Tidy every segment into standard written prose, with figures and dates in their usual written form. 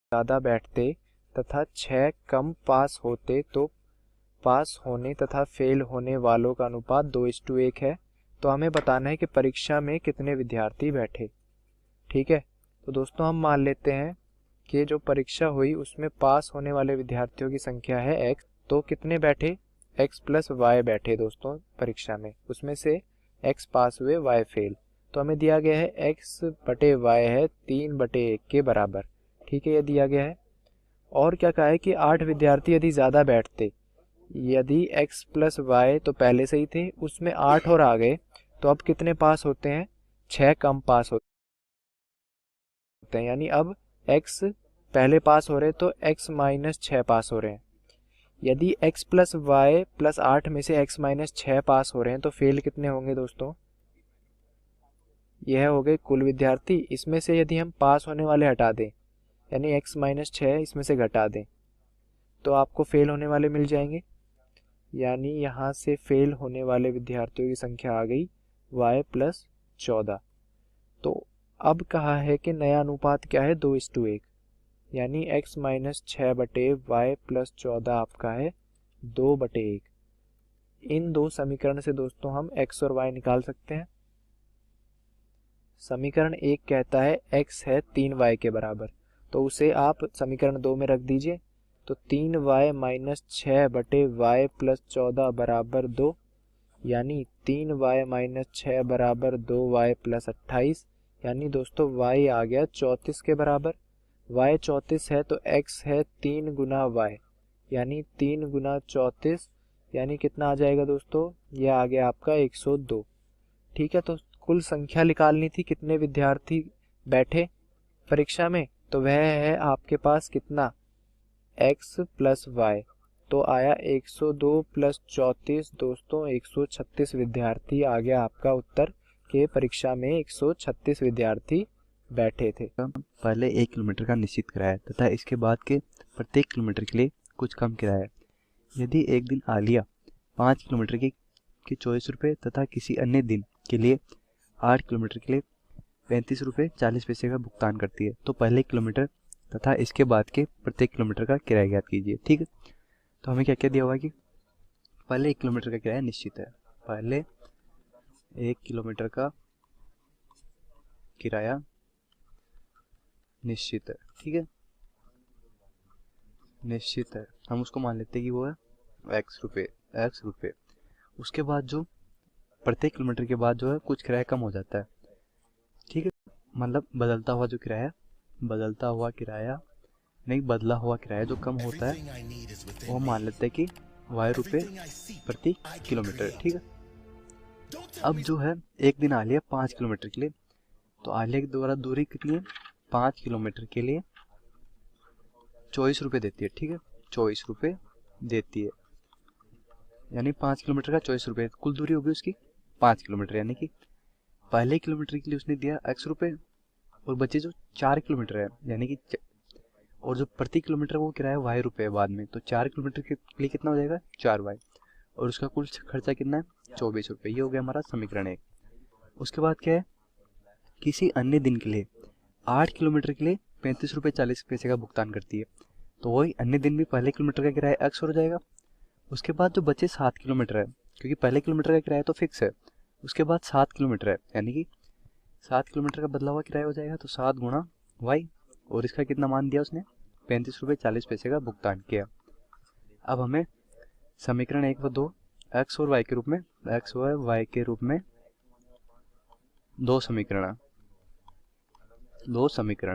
ज़्यादा बैठते तथा 6 कम पास होते तो पास होने तथा फेल होने वालों का अनुपात 2:1 है। तो हमें बताना है कि परीक्षा में कितने विद्यार्थी बैठे। ठीक है, तो दोस्तों हम मान लेते हैं कि जो परीक्षा हुई उसमें पास होने वाले विद्यार्थियों की संख्या है x। तो कितने बैठे, x प्लस y बैठे दोस्तों परीक्षा में, उसमें से x पास हुए y फेल। तो हमें दिया गया है x बटे y है 3/1 के बराबर। ठीक है, ये दिया गया है। और क्या कहा है कि 8 विद्यार्थी यदि ज़्यादा बैठते, यदि x प्लस वाई तो पहले से ही थे, उसमें 8 और आ गए, तो अब कितने पास होते हैं, 6 कम पास होते हैं। यानी अब x पहले पास हो रहे तो x माइनस 6 पास हो रहे हैं। यदि x प्लस वाई प्लस 8 में से x माइनस 6 पास हो रहे हैं तो फेल कितने होंगे दोस्तों, यह हो गए कुल विद्यार्थी। इसमें से यदि हम पास होने वाले हटा दें, यानी x माइनस 6 इसमें से घटा दें, तो आपको फेल होने वाले मिल जाएंगे। यानी यहाँ से फेल होने वाले विद्यार्थियों की संख्या आ गई y प्लस 14। तो अब कहा है कि नया अनुपात क्या है, 2:1, यानी x माइनस 6 बटे वाई प्लस 14 आपका है 2/1। इन दो समीकरण से दोस्तों हम x और y निकाल सकते हैं। समीकरण 1 कहता है x है 3y के बराबर, तो उसे आप समीकरण 2 में रख दीजिए। तो 3y माइनस 6 बटे y प्लस 14 बराबर 2, यानी 3y माइनस 6 बराबर 2y प्लस 28। यानी दोस्तों y आ गया 34 के बराबर। y 34 है तो x है 3 गुना y, यानी 3 गुना 34, यानी कितना आ जाएगा दोस्तों, यह आ गया आपका 102। ठीक है, तो कुल संख्या निकालनी थी कितने विद्यार्थी बैठे परीक्षा में, तो वह है आपके पास कितना, x प्लस वाई, तो आया 102 प्लस 34 दोस्तों 136 विद्यार्थी आ गया आपका उत्तर के परीक्षा में 136 विद्यार्थी बैठे थे। पहले 1 किलोमीटर का निश्चित किराया तथा इसके बाद के प्रत्येक किलोमीटर के लिए कुछ कम किराया। यदि एक दिन आलिया 5 किलोमीटर के 24 रुपये तथा किसी अन्य दिन के लिए 8 किलोमीटर के लिए 35 रुपये 40 पैसे का भुगतान करती है, तो पहले किलोमीटर तथा इसके बाद के प्रत्येक किलोमीटर का किराया ज्ञात कीजिए। ठीक है, तो हमें क्या क्या दिया हुआ कि पहले 1 किलोमीटर का किराया निश्चित है। पहले 1 किलोमीटर का किराया निश्चित है। ठीक है, निश्चित है, हम उसको मान लेते हैं कि वो है x रुपये। उसके बाद जो प्रत्येक किलोमीटर के बाद जो है कुछ किराया कम हो जाता है। ठीक है, मतलब बदलता हुआ जो किराया, बदला हुआ किराया जो कम होता है वो मान लेते हैं कि y रुपये प्रति किलोमीटर। ठीक है, अब जो है एक दिन आलिया 5 किलोमीटर के लिए, तो आलिया के द्वारा दूरी कितनी है, 5 किलोमीटर के लिए 24 रुपये देती है। ठीक है, 24 रुपये देती है, यानी 5 किलोमीटर का 24 रुपये, कुल दूरी होगी उसकी 5 किलोमीटर। यानी कि पहले किलोमीटर के लिए उसने दिया x रुपये और बचे जो 4 किलोमीटर है, यानी कि और जो प्रति किलोमीटर वो किराया y रुपये बाद में, तो 4 किलोमीटर के लिए कितना हो जाएगा 4y, और उसका कुल खर्चा कितना है 24 रुपये। ये हो गया हमारा समीकरण 1। उसके बाद क्या है, किसी अन्य दिन के लिए 8 किलोमीटर के लिए 35 रुपये 40 पैसे का भुगतान करती है, तो वही अन्य दिन भी पहले किलोमीटर का किराया x हो जाएगा। उसके बाद जो बचे 7 किलोमीटर है, क्योंकि पहले किलोमीटर का किराया तो फिक्स है, उसके बाद 7 किलोमीटर है, यानी कि 7 किलोमीटर का बदला हुआ किराया हो जाएगा, तो 7 गुणा y, और इसका कितना मान दिया उसने 35 रुपये 40 पैसे का भुगतान किया। अब हमें समीकरण 1 व 2 x और y के रूप में, x और y के रूप में दो समीकरण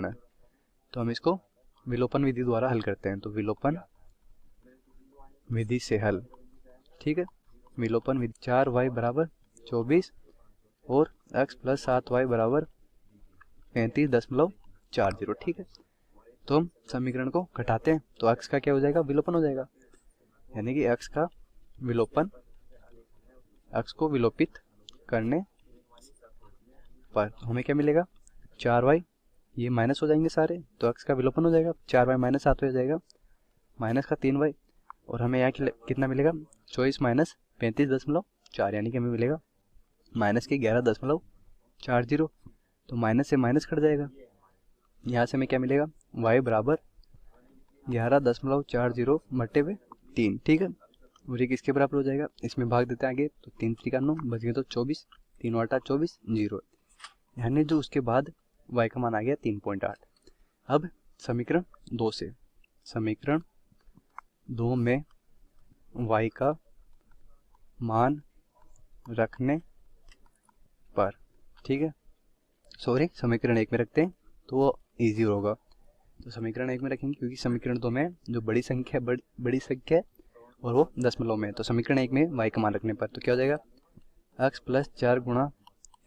है, तो हम इसको विलोपन विधि द्वारा हल करते हैं। तो विलोपन विधि से हल। ठीक है, विलोपन विधि 4y बराबर 24 और x प्लस 7y बराबर 35.40। ठीक है, तो हम समीकरण को घटाते हैं, तो x का क्या हो जाएगा, विलोपन हो जाएगा, यानी कि x का विलोपन, x को विलोपित करने पर हमें क्या मिलेगा 4y, ये माइनस हो जाएंगे सारे, तो x का विलोपन हो जाएगा, 4y माइनस 7 हो जाएगा, माइनस का 3y, और हमें यहाँ कितना मिलेगा 24 माइनस 35.4, यानी कि हमें मिलेगा माइनस के 11.40। तो माइनस से माइनस कट जाएगा, यहाँ से हमें क्या मिलेगा y बराबर 11.40 बटे में 3, ठीक है। और ये किसके बराबर हो जाएगा, इसमें भाग देते हैं आगे, तो 3 3 9 बच गए तो 24, 3 8 24 0, यानी जो उसके बाद y का मान आ गया 3.8। अब समीकरण 2 से, समीकरण 2 में y का मान रखने पर, ठीक है, सॉरी समीकरण 1 में रखते हैं तो वो ईजी होगा। तो समीकरण 1 में रखेंगे क्योंकि समीकरण 2 में जो बड़ी संख्या है, बड़ी संख्या है और वो दशमलव में है। तो समीकरण 1 में y का मान रखने पर तो क्या हो जाएगा, x प्लस 4 गुणा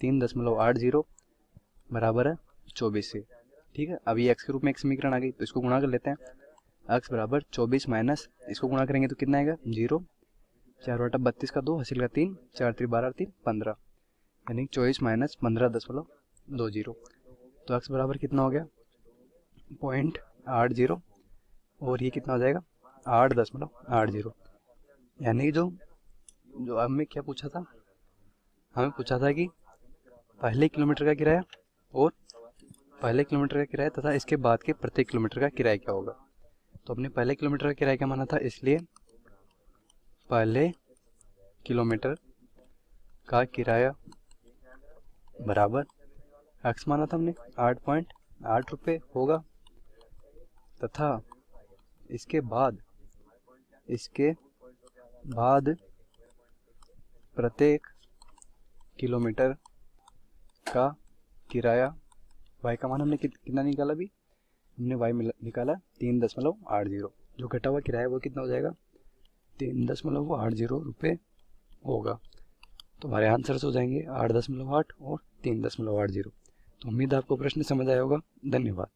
3.80 बराबर है 24 से, ठीक है। अभी x के रूप में एक समीकरण आ गई तो इसको गुणा कर लेते हैं, x बराबर 24 माइनस इसको गुणा करेंगे तो कितना आएगा 0, 4 बटा 32 का 2 हासिल का 3, 4 3 12 3 15, यानी 24 माइनस 15.20। तो x बराबर कितना हो गया 0.80 और ये कितना हो जाएगा 8.80, यानी जो हमें क्या पूछा था, हमें पूछा था कि पहले किलोमीटर का किराया और पहले किलोमीटर का किराया तथा इसके बाद के प्रत्येक किलोमीटर का किराया क्या होगा। तो हमने पहले किलोमीटर का किराया क्या माना था, इसलिए पहले किलोमीटर का किराया बराबर x माना था हमने 8.8 रुपये होगा, तथा इसके बाद प्रत्येक किलोमीटर का किराया, y का मान हमने कितना निकाला, अभी हमने y निकाला 3.80, जो घटा हुआ किराया वो कितना हो जाएगा 3.80 रुपये होगा। तो हमारे आंसर्स हो जाएंगे 8.8 और 3.80। तो उम्मीद है आपको प्रश्न समझ आया होगा। धन्यवाद।